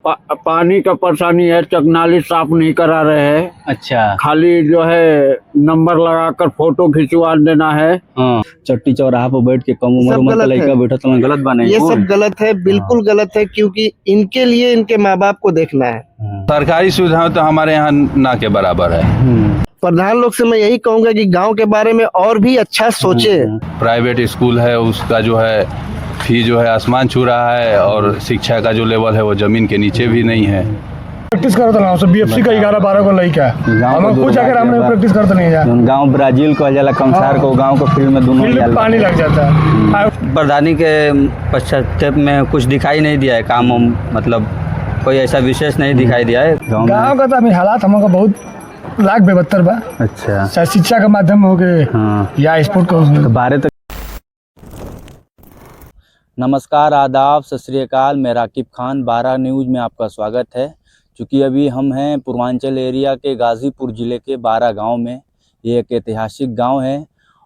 पानी का परेशानी है, चकनाली साफ नहीं करा रहे हैं। अच्छा। खाली जो है नंबर लगाकर फोटो खिंचवा देना है। हाँ, चट्टी चौराहा पर बैठ के कम उम्र का लड़का बैठा तो गलत बने, ये सब गलत है, बिल्कुल गलत है, क्योंकि इनके लिए इनके माँ बाप को देखना है। सरकारी सुविधाएं तो हमारे यहाँ ना के बराबर है। प्रधान लोग से मैं यही कहूंगा कि गांव के बारे में और भी अच्छा सोचे। प्राइवेट स्कूल है, उसका जो है फी जो है आसमान छू रहा है, और शिक्षा का जो लेवल है वो जमीन के नीचे भी नहीं है। प्रैक्टिस करते ना बीएफसी का 11-12 को लड़का हम कुछ अगर हमने प्रैक्टिस करते नहीं जा। गांव ब्राजील को जाला कमसार को गांव को फील्ड में दोनों पानी लग जाता है। प्रधानी के पश्चात में कुछ दिखाई नहीं दिया है काम, मतलब कोई ऐसा विशेष नहीं दिखाई दिया है गाँव का। तो अभी हालात हम बहुत लाख बेबत्तर बा। अच्छा। चाहे शिक्षा के माध्यम हो गए या स्पोर्ट को बारे तक। नमस्कार, आदाब, सत श्री अकाल। मैं राकिब खान, 12 न्यूज़ में आपका स्वागत है। चूँकि अभी हम हैं पूर्वांचल एरिया के गाज़ीपुर ज़िले के 12 गांव में। ये एक ऐतिहासिक गांव है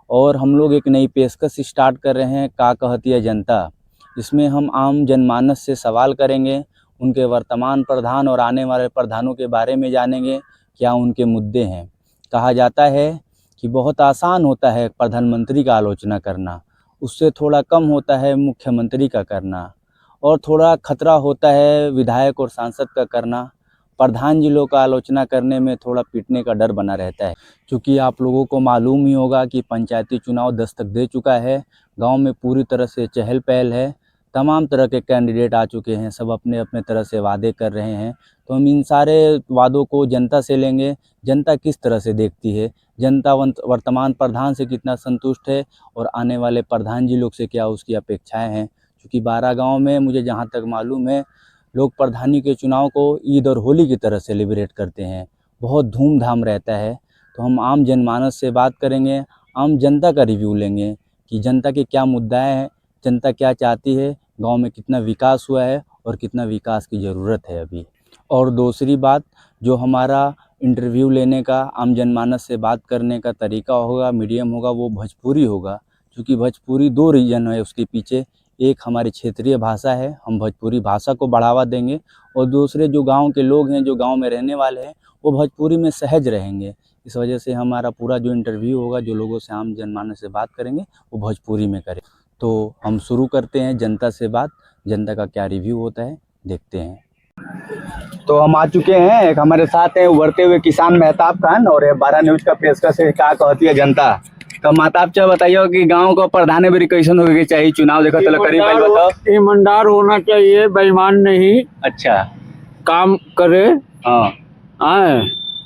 और हम लोग एक नई पेशकश स्टार्ट कर रहे हैं, का कहती है जनता। इसमें हम आम जनमानस से सवाल करेंगे, उनके वर्तमान प्रधान और आने वाले प्रधानों के बारे में जानेंगे, क्या उनके मुद्दे हैं। कहा जाता है कि बहुत आसान होता है प्रधानमंत्री का आलोचना करना, उससे थोड़ा कम होता है मुख्यमंत्री का करना, और थोड़ा खतरा होता है विधायक और सांसद का करना। प्रधान जिलों का आलोचना करने में थोड़ा पीटने का डर बना रहता है। क्योंकि आप लोगों को मालूम ही होगा कि पंचायती चुनाव दस्तक दे चुका है। गांव में पूरी तरह से चहल पहल है, तमाम तरह के कैंडिडेट आ चुके हैं, सब अपने अपने तरह से वादे कर रहे हैं। तो हम इन सारे वादों को जनता से लेंगे, जनता किस तरह से देखती है, जनता वर्तमान प्रधान से कितना संतुष्ट है, और आने वाले प्रधान जी लोग से क्या उसकी अपेक्षाएं हैं। क्योंकि 12 गांव में मुझे जहां तक मालूम है, लोग प्रधानी के चुनाव को ईद और होली की तरह सेलिब्रेट करते हैं, बहुत धूमधाम रहता है। तो हम आम जनमानस से बात करेंगे, आम जनता का रिव्यू लेंगे कि जनता के क्या मुद्दाएँ हैं, जनता क्या चाहती है, गांव में कितना विकास हुआ है और कितना विकास की ज़रूरत है अभी। और दूसरी बात, जो हमारा इंटरव्यू लेने का, आम जनमानस से बात करने का तरीका होगा, मीडियम होगा, वो भोजपुरी होगा। क्योंकि भोजपुरी 2 रीजन है उसके पीछे। एक हमारी क्षेत्रीय भाषा है, हम भोजपुरी भाषा को बढ़ावा देंगे, और दूसरे जो गांव के लोग हैं, जो गांव में रहने वाले हैं, वो भोजपुरी में सहज रहेंगे। इस वजह से हमारा पूरा जो इंटरव्यू होगा, जो लोगों से आम जनमानस से बात करेंगे, वो भोजपुरी में करें। तो हम शुरू करते हैं जनता से बात, जनता का क्या रिव्यू होता है, देखते हैं। तो हम आ चुके हैं, एक हमारे साथ हैं उभरते हुए किसान मेहताब खान, और ये 12 न्यूज़ का पेशकश है, क्या कहती है जनता। तो मेहताब चाहे बताइए कि गांव का प्रधान भी कैसन होगी चाहिए, चुनाव देखो तो करीब बताओ। ईमानदार होना चाहिए, बेईमान नहीं। अच्छा। काम करे,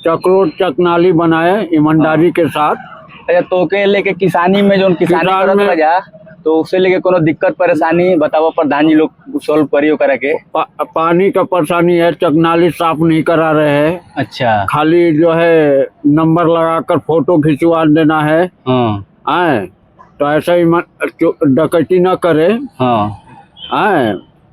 चक्रोट चकनाली बनाए ईमानदारी के साथ। अच्छा, तो के लेके किसानी में जो किसानी करत बजा, तो उससे लेके कोनो दिक्कत परेशानी बताओ, प्रधान जी लोग सॉल्व करियो करे के। पानी का परेशानी है, चकनाली साफ नहीं करा रहे हैं। अच्छा। खाली जो है नंबर लगाकर फोटो खिंचवा देना है। तो ऐसा डकैती न करे,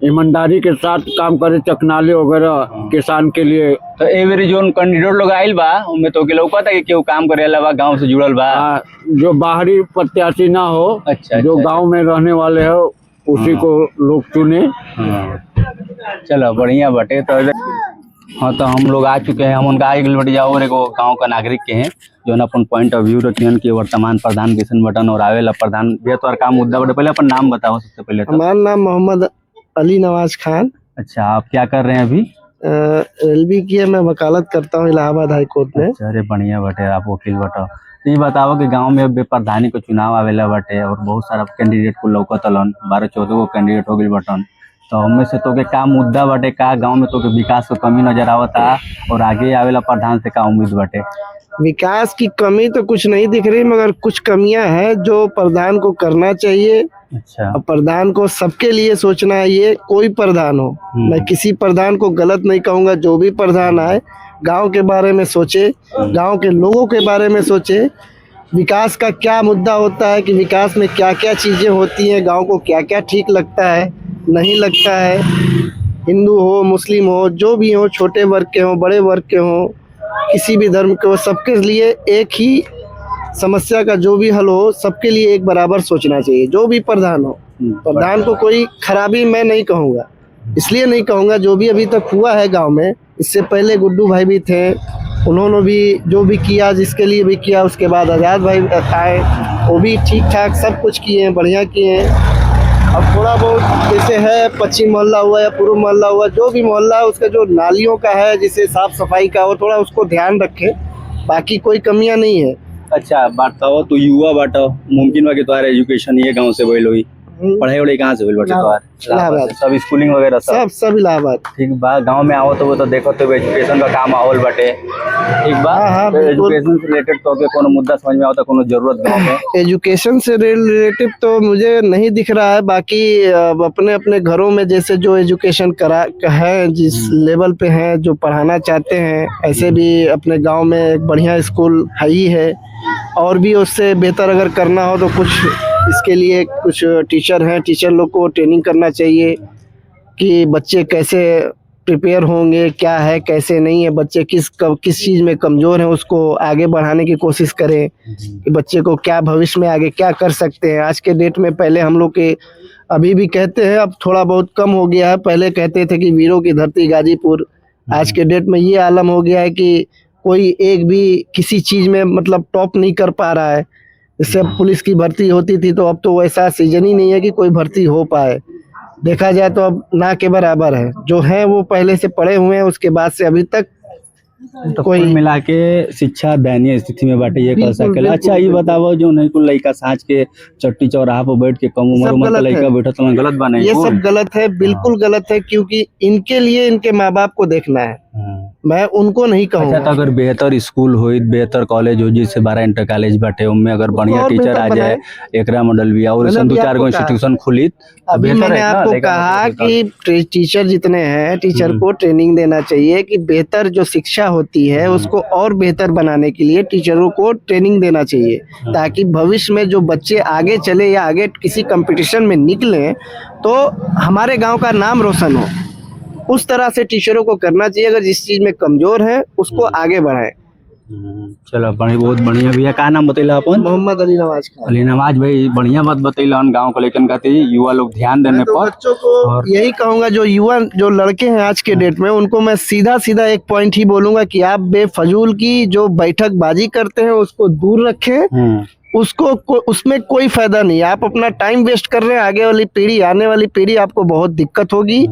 ईमानदारी के साथ काम करे, चकनाली वगैरह किसान के लिए। तो एवरी जोन कैंडिडेट लोग आइल बा, उनमें तो लौका था कि केहू काम करे अलावा गांव से जुड़ल बा, जो बाहरी प्रत्याशी ना हो। अच्छा। जो गांव में रहने वाले हो उसी को लोग चुने। चलो बढ़िया बटे। तो हाँ, तो हम लोग आ चुके हैं, हम उनका आगे और एक गाँव का नागरिक के हैं, जो अपन पॉइंट ऑफ व्यू रखियन कि वर्तमान प्रधान किशन बटन और आवेला प्रधान बेहतर काम मुद्दा बटे। पहले अपन नाम बताओ सबसे पहले। हमारा नाम मोहम्मद अली नवाज खान। अच्छा, आप क्या कर रहे हैं अभी? एलबी की है, मैं वकालत करता हूँ इलाहाबाद हाई कोर्ट में। अरे बढ़िया बटे, आप वकील बटो। तो ये बताओ कि गांव में अब प्रधानी को चुनाव आवेला बटे, और बहुत सारा कैंडिडेट को लौकतलन, 12-14 को कैंडिडेट हो गई बटन। तो हमें से तो के का मुद्दा बटे, का गांव में तो के विकास को कमी नजर आवता, और आगे आवेला प्रधान से का उम्मीद बटे? विकास की कमी तो कुछ नहीं दिख रही, मगर कुछ कमियां हैं जो प्रधान को करना चाहिए। अच्छा। और प्रधान को सबके लिए सोचना है, ये कोई प्रधान हो, मैं किसी प्रधान को गलत नहीं कहूँगा। जो भी प्रधान आए, गांव के बारे में सोचे, गांव के लोगों के बारे में सोचे, विकास का क्या मुद्दा होता है, कि विकास में क्या क्या चीज़ें होती हैं, गांव को क्या क्या ठीक लगता है, नहीं लगता है। हिंदू हो, मुस्लिम हो, जो भी हो, छोटे वर्ग के हों, बड़े वर्ग के हों, किसी भी धर्म के हो, सबके लिए एक ही समस्या का जो भी हल हो, सबके लिए एक बराबर सोचना चाहिए। जो भी प्रधान हो, प्रधान को कोई खराबी मैं नहीं कहूँगा, इसलिए नहीं कहूँगा, जो भी अभी तक हुआ है गांव में, इससे पहले गुड्डू भाई भी थे, उन्होंने भी जो भी किया, जिसके लिए भी किया, उसके बाद आज़ाद भाई आए, वो भी ठीक ठाक सब कुछ किए हैं, बढ़िया किए हैं। अब थोड़ा बहुत जैसे है पश्चिम मोहल्ला हुआ या पूर्व मोहल्ला हुआ, जो भी मोहल्ला है उसका जो नालियों का है, जिसे साफ सफाई का, वो थोड़ा उसको ध्यान रखे, बाकी कोई कमियां नहीं है। अच्छा बताओ, तो युवा बाटो मुमकिन बा कि तुम्हारा एजुकेशन ये गांव से भइल होई, पढ़ाई वढ़ाई कहाँ से हुई बाटे तुम्हार? इलाहाबाद। सब स्कूलिंग वगैरह सब इलाहाबाद। ठीक बा। गांव में आओ तो वो तो देखो तो एजुकेशन का काम माहौल बाटे, ठीक बा। हाँ, तो बिल्कुल। एजुकेशन से रिलेटेड तो के कोनो मुद्दा समझ में आओ तो कोनो जरूरत गांव में? एजुकेशन से रिलेटिव तो मुझे नहीं दिख रहा है, बाकी अब अपने अपने घरों में जैसे जो एजुकेशन करा है, जिस लेवल पे हैं, जो पढ़ाना चाहते हैं, ऐसे भी अपने गांव में एक बढ़िया स्कूल है ही है, और भी उससे बेहतर अगर करना हो तो कुछ इसके लिए कुछ टीचर हैं, टीचर लोग को ट्रेनिंग करना चाहिए कि बच्चे कैसे प्रिपेयर होंगे, क्या है कैसे नहीं है, बच्चे किस चीज़ में कमज़ोर हैं, उसको आगे बढ़ाने की कोशिश करें कि बच्चे को क्या भविष्य में आगे क्या कर सकते हैं। आज के डेट में, पहले हम लोग के अभी भी कहते हैं, अब थोड़ा बहुत कम हो गया है, पहले कहते थे कि वीरों की धरती गाजीपुर, आज के डेट में ये आलम हो गया है कि कोई एक भी किसी चीज़ में मतलब टॉप नहीं कर पा रहा है। इससे पुलिस की भर्ती होती थी, तो अब तो वैसा सीजन ही नहीं है कि कोई भर्ती हो पाए। देखा जाए तो अब ना के बराबर है, जो है वो पहले से पढ़े हुए हैं, उसके बाद से अभी तक तो कोई कुल मिला के शिक्षा दयनीय स्थिति में बाटे, ये कर बिल्कुल, सकेला। अच्छा ये बिल्कुल। बताओ, जो नहीं कुल लड़का साँझ के चट्टी चौराहा पर बैठ के कम उम्र सब में गलत लड़का है। बैठा तो गलत बने? ये सब गलत है, बिल्कुल गलत है, क्योंकि इनके लिए इनके माँ बाप को देखना है, मैं उनको नहीं अच्छा, कहूँगा। तो अगर बेहतर स्कूल हो, बेहतर कॉलेज हो, जैसे 12 इंटर कॉलेज बाटे, उनमें अगर बढ़िया और टीचर बेहतर आ जाए, एकरा मॉडल भी और मैंने ऐसा दो अभी चार गो आपको कहा। इंस्टीट्यूशन खुली तो अभी बेहतर मैंने है ना? आपको लेकिन कहा मतलब कि टीचर जितने हैं, टीचर को ट्रेनिंग देना चाहिए कि बेहतर जो शिक्षा होती है उसको और बेहतर बनाने के लिए टीचरों को ट्रेनिंग देना चाहिए, ताकि भविष्य में जो बच्चे आगे चले या आगे किसी कंपटीशन में निकलें तो हमारे गांव का नाम रोशन हो। उस तरह से टीचरों को करना चाहिए, अगर जिस चीज में कमजोर है उसको आगे बढ़ाएं। चलो बहुत बढ़िया भैया। का नाम बतैला अपन? मोहम्मद अली नवाज खान। अली नवाज भाई, बढ़िया बात बतैला गाँव को लेकर खातिर युवा लोग ध्यान देने मैं तो पर। बच्चों को यही कहूंगा, जो युवा जो लड़के हैं आज के डेट में, उनको मैं सीधा सीधा एक पॉइंट ही बोलूंगा कि आप बेफजूल की जो बैठकबाजी करते हैं उसको दूर रखें। उसमें कोई फायदा नहीं है, आप अपना टाइम वेस्ट कर रहे हैं। आगे वाली पीढ़ी, आने वाली पीढ़ी आपको बहुत दिक्कत होगी।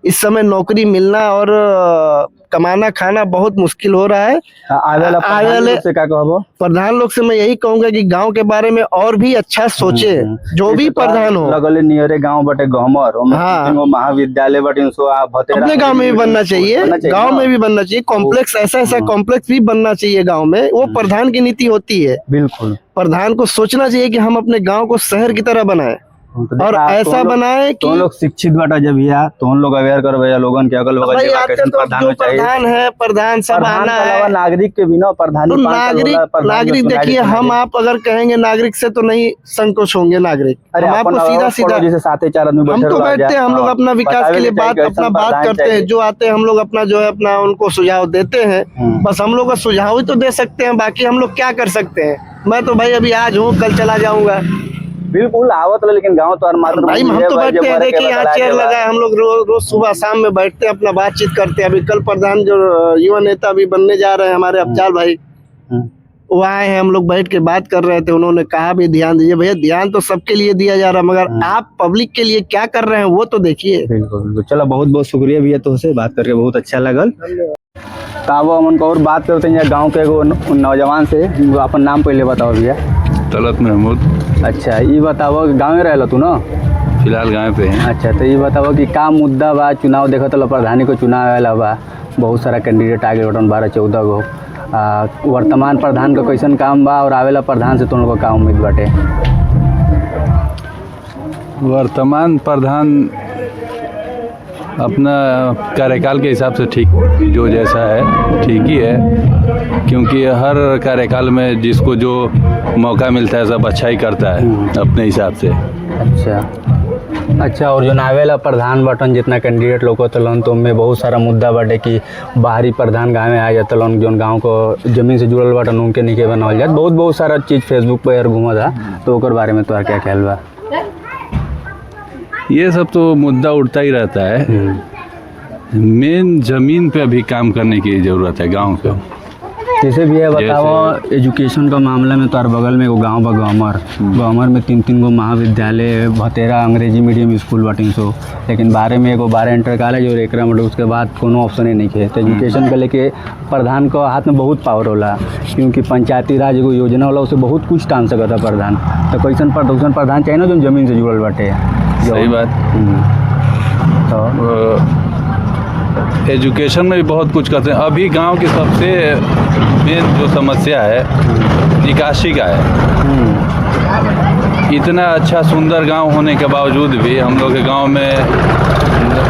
इस समय नौकरी मिलना और कमाना खाना बहुत मुश्किल हो रहा है। आने वाले से क्या कहबो? प्रधान लोग से मैं यही कहूंगा कि गांव के बारे में और भी अच्छा सोचे, जो भी प्रधान हो। लगले नियरे गांव बटे गहमर, हाँ। वो महाविद्यालय बटे सो अपने गांव में भी बनना चाहिए, गांव में भी बनना चाहिए कॉम्प्लेक्स, ऐसा कॉम्प्लेक्स भी बनना चाहिए गांव में। वो प्रधान की नीति होती है, बिल्कुल। प्रधान को सोचना चाहिए कि हम अपने गांव को शहर की तरह बनाएं, और ऐसा बनाए कि तो लोग शिक्षित बाटा जब या तो उन लोग अवेयर कर भैया लोगन के अगल बगल भाई जगह आते कैसे तो प्रधान जो में चाहिए। प्रधान है, प्रधान सब प्रधान आना के अलावा है। नागरिक के बिना प्रधान तो नागरिक देखिए, हम आप अगर कहेंगे नागरिक से तो नहीं संकोच होंगे नागरिक। हम आपको सीधा सीधा, जैसे साथ 4 आदमी हम तो बैठते हैं, हम लोग अपना विकास के लिए बात करते हैं, जो आते हैं हम लोग अपना जो है अपना उनको सुझाव देते हैं। बस हम लोग का सुझाव ही तो दे सकते हैं, बाकी हम लोग क्या कर सकते हैं। मैं तो भाई अभी आज हूँ, कल चला जाऊंगा। बिल्कुल आवत, लेकिन गाँव तो भाई हम तो बैठते हैं, देखिए यहाँ चेयर लगा है, हम लोग रोज सुबह शाम में बैठते हैं, अपना बातचीत करते हैं। अभी कल प्रधान जो युवा नेता अभी बनने जा रहे हैं हमारे अफजाल भाई, वो आए हैं, हम लोग बैठ के बात कर रहे थे। उन्होंने कहा भी ध्यान दीजिए। भैया ध्यान तो सबके लिए दिया जा रहा है, मगर आप पब्लिक के लिए क्या कर रहे हैं वो तो देखिए। बिल्कुल। चलो बहुत बहुत शुक्रिया भैया, तो से बात करके बहुत अच्छा लगल। तब हम और बात करते हैं गाँव के एगो नौजवान से। अपन नाम पहले बताओ भैया। तलत महमूद। अच्छा ये बताओ, गाँव में रहला तू ना? फिलहाल गाँव पे है। अच्छा, तो ये बताओ कि का मुद्दा बा? चुनाव देखो तो प्रधानी को चुनाव आवेला बा, बहुत सारा कैंडिडेट आगे बटन 12-14 गो। वर्तमान प्रधान का कैसन काम बा और आवेला प्रधान से तुम लोग का उम्मीद बाटे? वर्तमान प्रधान अपना कार्यकाल के हिसाब से ठीक, जो जैसा है ठीक ही है, क्योंकि हर कार्यकाल में जिसको जो मौका मिलता है सब अच्छा ही करता है अपने हिसाब से। अच्छा, और जो नावेला प्रधान बटन जितना कैंडिडेट लोग तलन, तो उनमें बहुत सारा मुद्दा बाटे कि बाहरी प्रधान गाँव में आ जातलन, जो गाँव को जमीन से जुड़ल बटन उनके निके बनावल जात। बहुत सारा चीज़ फेसबुक पर घूमा था, तो ओकर बारे में तोहर क्या ख्याल बा? ये सब तो मुद्दा उठता ही रहता है। मेन जमीन पे अभी काम करने की ज़रूरत है गांव पे। जैसे भी है बताओ, एजुकेशन का मामला में तो हर बगल में एगो गाँव बा गौमर में 3 गो महाविद्यालय, 13 अंग्रेजी मीडियम स्कूल बाटिन सो, लेकिन 12 में एगो 12 इंटर कॉलेज और एकरा मतलब उसके बाद कोनो ऑप्शन ही नहीं है। तो एजुकेशन के लेके प्रधान का हाथ में बहुत पावर होला, क्योंकि पंचायती राज एगो योजना होला, उससे बहुत कुछ टान सकता प्रधान। तो कैसन प्रधान चाहिए ना जो जमीन से जुड़ल बाटे। सही बात। तो एजुकेशन में भी बहुत कुछ करते हैं। अभी गांव की सबसे मेन जो समस्या है निकासी का है। इतना अच्छा सुंदर गांव होने के बावजूद भी हम लोग के गांव में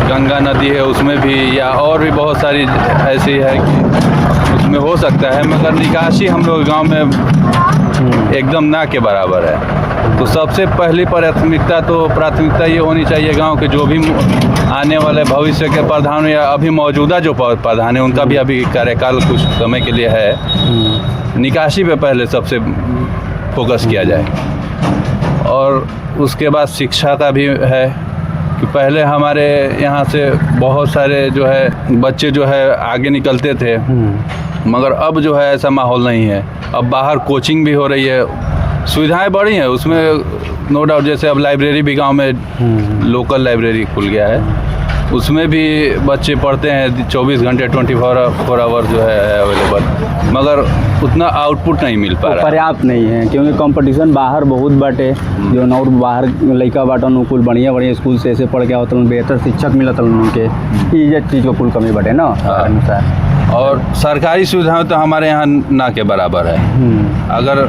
गंगा नदी है, उसमें भी या और भी बहुत सारी ऐसी है कि उसमें हो सकता है, मगर निकासी हम लोग गांव में एकदम ना के बराबर है। तो सबसे पहली प्राथमिकता ये होनी चाहिए गांव के जो भी आने वाले भविष्य के प्रधान या अभी मौजूदा जो प्रधान है उनका भी अभी कार्यकाल कुछ समय के लिए है, निकासी पे पहले सबसे फोकस किया जाए। और उसके बाद शिक्षा का भी है कि पहले हमारे यहाँ से बहुत सारे जो है बच्चे जो है आगे निकलते थे, मगर अब जो है ऐसा माहौल नहीं है। अब बाहर कोचिंग भी हो रही है, सुविधाएं बढ़ी हैं उसमें नो डाउट। जैसे अब लाइब्रेरी भी गांव में लोकल लाइब्रेरी खुल गया है, उसमें भी बच्चे पढ़ते हैं 24 घंटे 24 आवर जो है अवेलेबल, मगर उतना आउटपुट नहीं मिल पा रहा है, पर्याप्त नहीं है। क्योंकि कंपटीशन बाहर बहुत बाटे, जो नौर बाहर लड़का बाटन कुल बढ़िया स्कूल से ऐसे पढ़ के आवत, बेहतर शिक्षक मिलत उनके, ये चीज़ को कुल कमी बाटे ना अनुसार। और सरकारी सुविधाएं तो हमारे यहाँ ना के बराबर है। अगर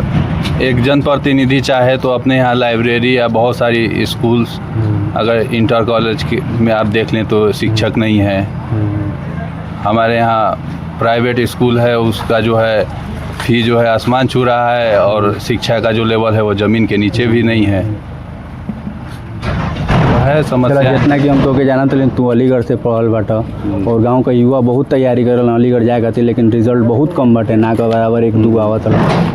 एक जनप्रतिनिधि चाहे तो अपने यहाँ लाइब्रेरी या बहुत सारी स्कूल्स, अगर इंटर कॉलेज में आप देख लें तो शिक्षक नहीं है। हमारे यहाँ प्राइवेट स्कूल है, उसका जो है फी जो है आसमान छू रहा है, और शिक्षा का जो लेवल है वो ज़मीन के नीचे भी नहीं है। है समस्या। जितना कि हम तो के जाना तो तू अलीगढ़ से पढ़ल बाटा, और गांव का युवा बहुत तैयारी करल अलीगढ़ जाए खातिर, लेकिन रिजल्ट बहुत कम बाटे, ना के बराबर 1-2 आवत।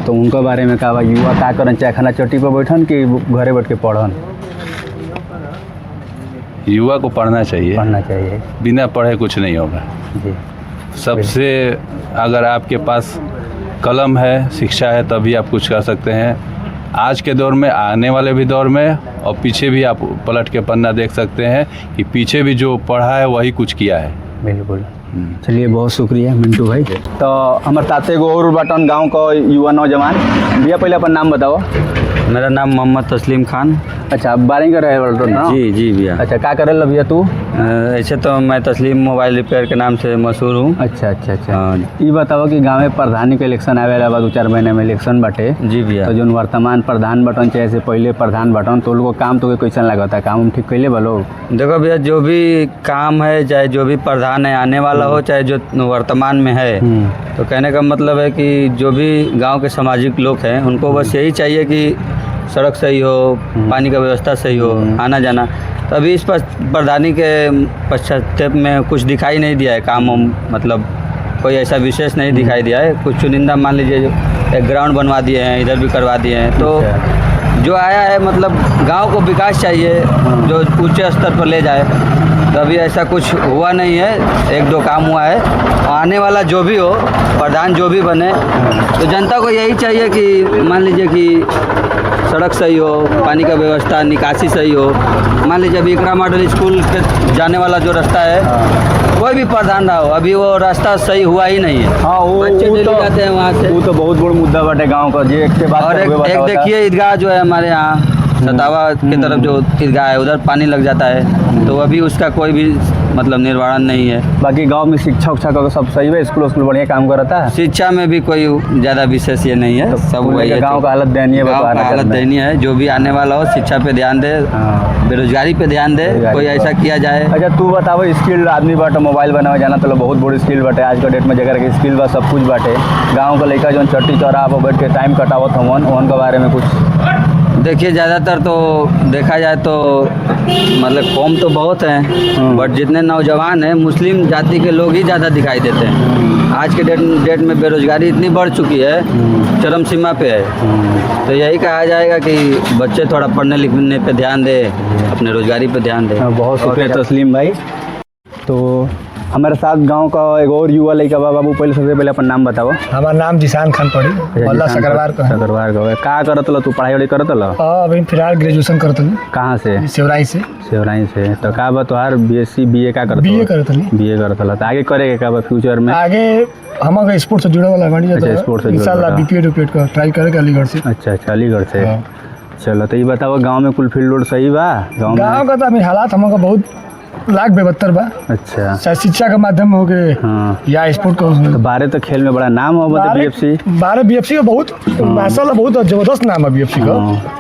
तो उनका बारे में का युवा का करन, चाहे खाना चट्टी पर बैठन कि घरे बैठ के पढ़न? युवा को पढ़ना चाहिए, बिना पढ़े कुछ नहीं होगा जी। सबसे अगर आपके पास कलम है, शिक्षा है, तभी आप कुछ कर सकते हैं। आज के दौर में, आने वाले भी दौर में, और पीछे भी आप पलट के पन्ना देख सकते हैं कि पीछे भी जो पढ़ा है वही कुछ किया है। बिल्कुल। चलिए, बहुत शुक्रिया मिंटू भाई। तो हमारे ताते गो और बाटन गाँव का युवा नौजवान भैया, पहले अपन नाम बताओ। मेरा नाम मोहम्मद तस्लीम खान। अच्छा, बारिंग कर रहे हो? जी भैया। अच्छा, क्या कर रहा भैया तू? ऐसे तो मैं तस्लीम मोबाइल रिपेयर के नाम से मशहूर हूँ। अच्छा। ये बताओ कि गाँव में प्रधानी के इलेक्शन आवे वाला बाद 2-4 महीने में इलेक्शन बाटे। जी भैया। तो जो वर्तमान प्रधान बटन चाहे से पहले प्रधान बटन, तो लोगों काम तो कैसा लगता है? काम ठीक कैले बोलो? देखो भैया, जो भी काम है, चाहे जो भी प्रधान है आने वाला हो, चाहे जो वर्तमान में है, तो कहने का मतलब है कि जो भी गाँव के सामाजिक लोग हैं उनको बस यही चाहिए कि सड़क सही हो, पानी का व्यवस्था सही हो, आना जाना। तो अभी इस प्रधानी के पश्चात में कुछ दिखाई नहीं दिया है काम, मतलब कोई ऐसा विशेष नहीं दिखाई दिया है। कुछ चुनिंदा, मान लीजिए एक ग्राउंड बनवा दिए हैं, इधर भी करवा दिए हैं। तो जो आया है, मतलब गांव को विकास चाहिए जो ऊंचे स्तर पर ले जाए, तो अभी ऐसा कुछ हुआ नहीं है। 1-2 काम हुआ है। आने वाला जो भी हो, प्रधान जो भी बने, तो जनता को यही चाहिए कि मान लीजिए कि सड़क सही हो, पानी का व्यवस्था, निकासी सही हो। मान लीजिए अभी इकरा मॉडल स्कूल के जाने वाला जो रास्ता है, कोई भी प्रधान रहा हो, अभी वो रास्ता सही हुआ ही नहीं है। हाँ, बच्चे चले जाते हैं वहाँ से। वो तो बहुत बड़ा मुद्दा बाटे गाँव का। जी, एक बात और एक देखिए ईदगाह जो है हमारे यहाँ सतावा की तरफ जो ईदगाह है, उधर पानी लग जाता है, तो अभी उसका कोई भी मतलब निर्वाहन नहीं है। बाकी गांव में शिक्षा उक्षा का सब सही है, स्कूल बढ़िया काम करता है। शिक्षा में भी कोई ज़्यादा विशेष ये नहीं है, सब वही है। गाँव का हालत दयनीय है, हालत दयनीय है। जो भी आने वाला हो, शिक्षा पे ध्यान दे, बेरोजगारी पे ध्यान दे, कोई ऐसा किया जाए। अच्छा, तू बताओ, स्किल आदमी बाटे, मोबाइल बनावे जाना तो बहुत बड़ी स्किल बाटे आज के डेट में। जगह के स्किल बा, सब कुछ बाटे। गाँव का लड़का जो चट्टी चौराहा पर बैठ के टाइम कटावत हमन, उनके बारे में कुछ देखिए ज़्यादातर तो देखा जाए तो मतलब कौम तो बहुत हैं, बट जितने नौजवान हैं मुस्लिम जाति के लोग ही ज़्यादा दिखाई देते हैं। आज के डेट में बेरोजगारी इतनी बढ़ चुकी है, चरम सीमा पे है। तो यही कहा जाएगा कि बच्चे थोड़ा पढ़ने लिखने पे ध्यान दें, अपने रोजगारी पे ध्यान दें। बहुत शुक्रिया तस्लीम भाई। तो हमारे साथ गांव का एक और युवा लड़का बा। बाबू पहले सबसे पहले अपन नाम बताओ। हमारा नाम जिसान खान पड़ी मोहल्ला सकरवार का है। सकरवार का का करत लो तू, पढ़ाई वढ़ाई करत लो? अभी फिलहाल ग्रेजुएशन करत हूँ। कहाँ से? सेवराई से। सेवराई से। तो का बा तोहार बीएससी बीए का करत? बीए करत हूँ। बीए करत लो। तो आगे करेगा का बा फ्यूचर में? आगे हमारा स्पोर्ट्स से जुड़ा वाला बनी अच्छा, स्पोर्ट्स से जुड़ा इंशाल्लाह वाला। बीपीएड उपीएड का ट्राई करेगा अलीगढ़ से। अच्छा अच्छा, अलीगढ़ से। हाँ। चलो तो ये बताओ गांव में कुल फील्ड रोड सही बा? गांव गाँव में का तो अभी हालात हमारा बहुत लाख बेहतर बा, अच्छा। चाहे शिक्षा का माध्यम हो गए हाँ। या स्पोर्ट का तो बारह तो खेल में बड़ा नाम हो मतलब बीएफसी। 12 बीएफसी का बहुत माशाल्लाह बहुत जबरदस्त नाम है बीएफसी का।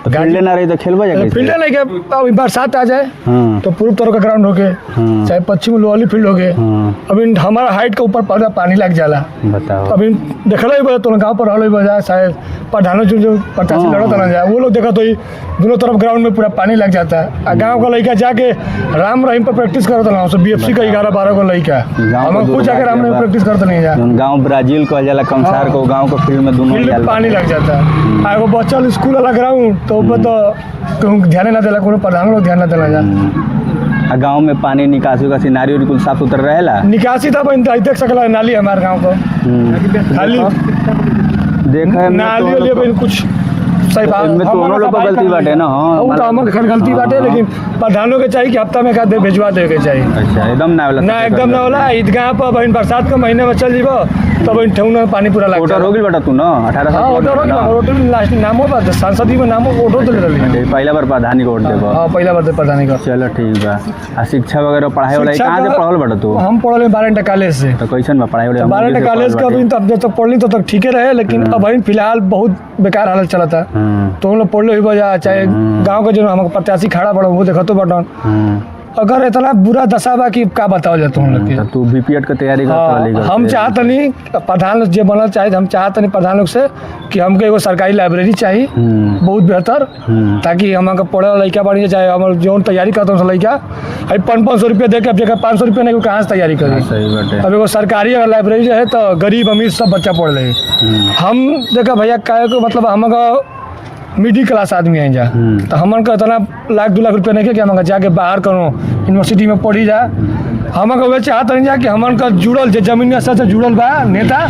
तो फील्ड ना रही तो खेलबा जा कैसे? फील्ड नहीं के अब बरसात आ जाए हाँ। तो पूर्व तरफ का ग्राउंड हो गए, हाँ। चाहे पश्चिम लोहली फील्ड हो गए। हाँ। अभी हमारा हाइट के ऊपर पौधा पानी लग जाला। बताओ। अभी देखल ही तो गाँव पर रहल बजाय शायद प्रधानों जो प्रत्याशी हाँ। लड़त ना जाए वो लोग देखा तो ही दोनों तरफ ग्राउंड में पूरा पानी लग जाता है। और गाँव का लड़का जाके राम रहीम पर प्रैक्टिस करता ना, बीएफसी का 11-12 को लड़का हम कुछ अगर हमने प्रैक्टिस करते नहीं जाए। गांव ब्राजील कहल जाला कंसार को, गांव को फील्ड में दोनों फील्ड में पानी लग जाता है। आ एगो बच्चा स्कूल वाला ग्राउंड तो ऊपर तो कहूँ ध्यान ना देला, कोनो प्रधान लोग ध्यान ना देला जा। गांव में पानी निकासी का सिनारी बिल्कुल साफ सुथरा रहेला। निकासी था देख सकला नाली हमारे गाँव को खाली देखा है नाली वाली अभी कुछ सही बात इनमें दोनों लोग का गलती बाटे ना। हाँ, वो तो हमारे घर गलती बाटे, हाँ। लेकिन प्रधानों के चाहिए कि हफ्ता में का दे भेजवा दे के चाहिए। अच्छा, एकदम ना वाला ना एकदम ना होला। ईदगाह पर बहन बरसात के महीने में चल जीबो तब इन ठेहुना में पानी पूरा लग वोटर हो गई बेटा तू ना 18 साल हाँ के वोटर हो गया। वोटर लास्ट नामो पर सांसद में नामो वोटर तो ले रही है। पहला बार प्रधानी को वोट देबो। हाँ पहला बार प्रधानी का। चलो ठीक बा। आ शिक्षा वगैरह पढ़ाई वढ़ाई कहाँ से पढ़ल बेटा तू? हम पढ़ल 12 कॉलेज से। तो कैसन बा पढ़ाई वढ़ाई? 12 कॉलेज का अभी तब जब तक पढ़ली तब तक ठीके रहे, लेकिन अब अभी फिलहाल बहुत बेकार हालत चलता है। तो हम लोग पढ़ लो बजा, चाहे गाँव के जो हम प्रत्याशी खड़ा पड़ा वो देखो तो बटन अगर इतना बुरा दशा बा कि का बताओ जाता हूँ। तू बीपीएड का तैयारी करता? हम चाहते नहीं प्रधान जो बनना चाहिए, हम चाहते नहीं प्रधान लोग से कि हमको एगो सरकारी लाइब्रेरी चाहिए बहुत बेहतर, ताकि हम पढ़े लड़का बनी चाहे हम जो तैयारी करते हैं लड़का 500 रुपया दे के अब जगह 500 रुपया नहीं कहाँ से तैयारी करें। सही बात है। अब एगो सरकारी अगर लाइब्रेरी जो है तो गरीब अमीर सब बच्चा पढ़ ले। हम देखा भैया का मतलब हम मिडिल क्लास आदमी हैं जा, तो हमन का इतना लाख 2 लाख रुपया नहीं कि हम जाके बाहर करो यूनिवर्सिटी में पढ़ी जा। हम वे चाहते नहीं जा कि हमन का जुड़ल जो जमीन से जुड़ल बा नेता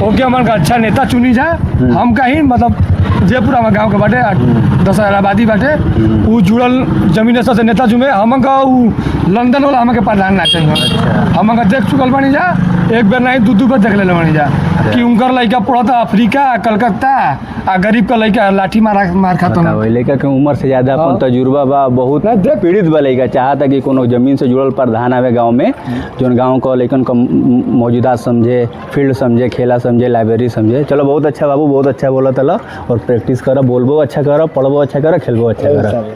ओके हमन का अच्छा नेता चुनी जा। हम कहीं मतलब जयपुर हमारे गाँव के बाटे 10,000 आबादी बाटे वो जुड़ल जमीन से नेता चुने। हम का लंदन वाला हमें प्रधान ना चाहिए। हम का देख चुकल बनी जा, एक बार नहीं 2 बार देख ले बनी जा कि उनका लड़का पढ़ता अफ्रीका कलकत्ता आ गरीब का लड़का लाठी मार खाता है। लड़का के उम्र से ज्यादा अपन तजुर्बा बा, बहुत पीड़ित बा लड़का, चाहता कि कोनो जमीन से जुड़ल प्रधान आवे गांव में, जो गांव का लेकिन मौजूदा समझे, फील्ड समझे, खेला समझे, लाइब्रेरी समझे। चलो बहुत अच्छा बाबू, बहुत अच्छा बोला तला। और प्रैक्टिस करो, बोलबो अच्छा करो, पढ़बो अच्छा करो, खेलबो अच्छा करो।